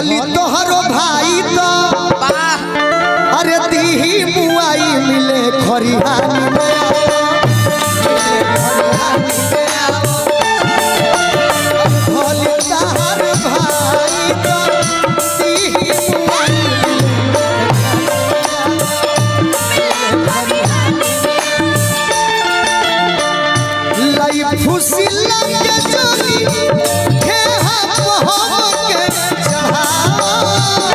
धोली तोहरो भाई तो अरे दीही मुआई मिले खरिहानी में धोली तोहरो भाई तो दीही मुआई लाई फुसी लगे जोनी हे हम के चढ़ा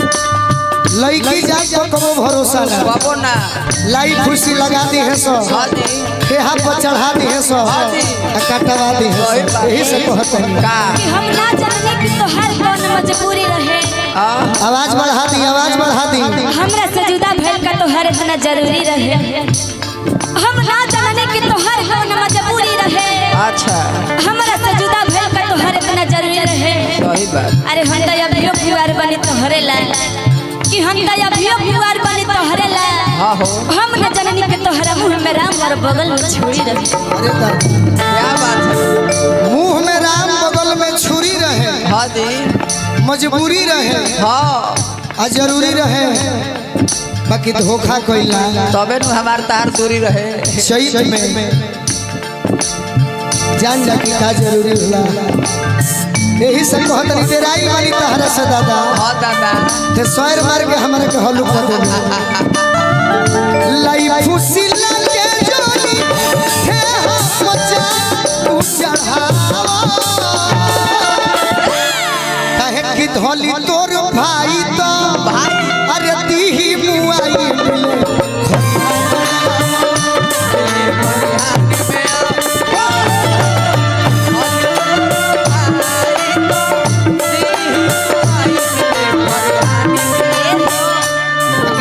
लड़की जाए तो कबो भरोसा ना लाई खुशी लगा दी है सो ठेहा पर चढ़ा दी है सो कटवा दी है यही से कहते हैं कि हम ना जाने कि तोहर कौन मजबूरी रहे। आवाज बढ़ा दी हमरा से जुदा भइल का तोहर इतना जरूरी रहे। हम ना जाने कि तोहर कौन मजबूरी रहे। अच्छा हमरा से जुदा भइल का तोहर इतना जरूरी रहे। सही बात। अरे हम तो अभियो पुआर बनी तोहरे ला कि हम तो अभियो पुआर बनी तोहरे ला। हां हो हम न जननी के तोहरा मुंह में राम और बगल में छुरी रहे। अरे क्या बात है। मुंह में राम बगल में छुरी रहे। हां दी मजबूरी रहे। हां जरूरी रहे बाकी धोखा कइला तबे नु हमार तार दूरी रहे। सही में जान जा की का जरूरी होला यही से कहतनी तेराई वाली तहरा से दादा। हां दादा ते शोर मार के हमरा के हल्लू कर दे लाई फुसी लगे जोनी हे हम जा तू चढ़ावा काहे कि धोली तोर भाई तो अरे दीही मुआई मिले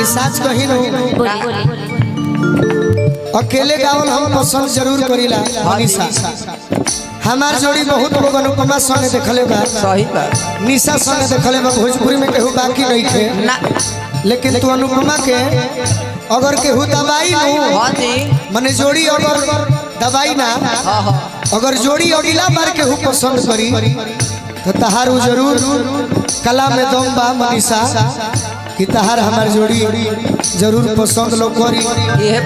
साच कही अकेले गावल हम पसंद जरूर करीला निशा हमार जोड़ी बहुत लोग अनुपमा संगे देखले बा। सही बात। निशा संगे देखले बा भोजपुरी में केहू बाकी नहीं थे ना लेकिन तू अनुपमा के अगर केहू दवाई नु माने जोड़ी अगर दवाई ना अगर जोड़ी अगला बार केहू पसंद करी तो तहार जरूर कला में दम बा मनीषा कि तहार हमार जोड़ी जरूर पसंद लोग करी।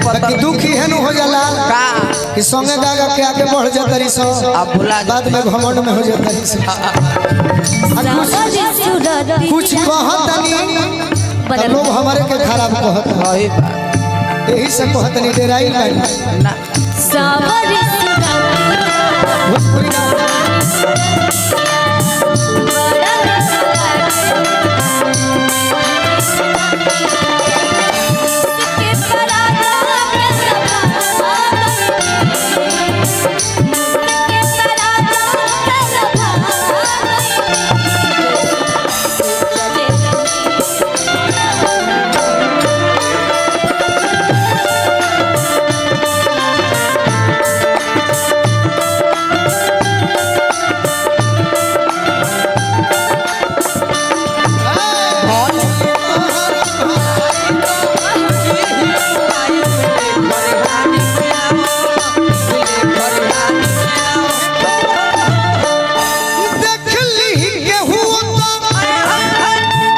बाकी दुखी है न हो जाला कि संगे गागा के आगे बढ़ जाता रही सो बाद में घमंड में हो जाता रही सो कुछ कहतनी लोग हमारे के खराब कहता यही से कहतनी डेराई ना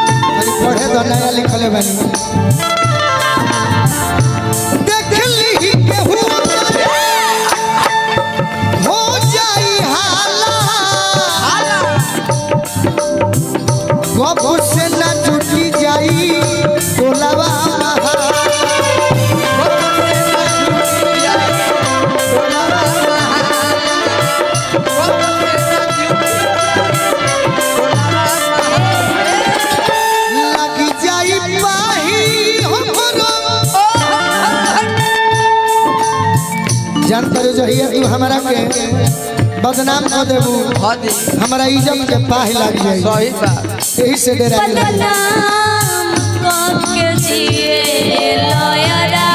नया लिखले बनी देख ली के हो जाई हाला गप से ना टूटी जाई टोलावा जानते जो है तू हमारा के बदनाम कर देबू हमारा इज्जत के पाही लग जाए। सही बात। यही से डेरा बदनाम के जिए लोयरा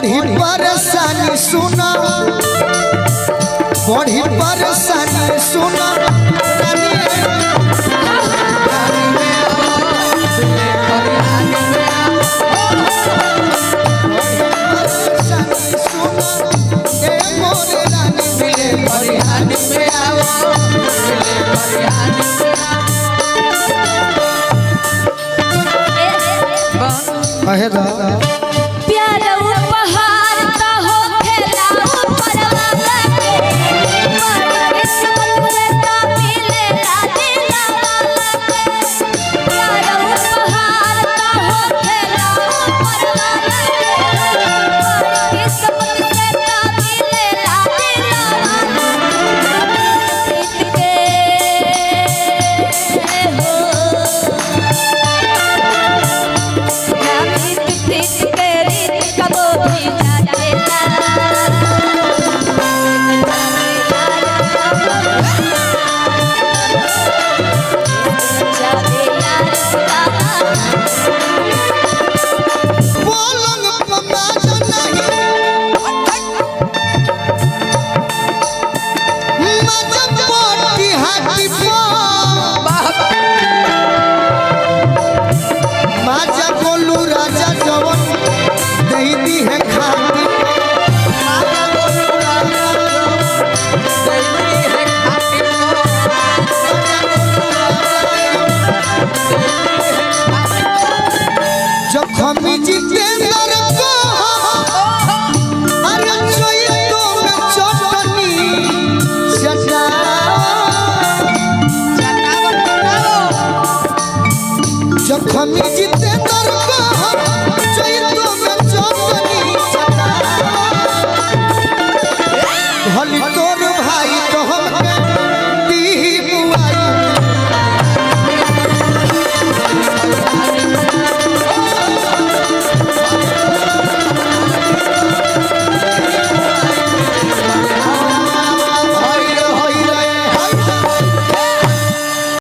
बढ़ी परेशानी सुना बढ़ी परेशानी सुना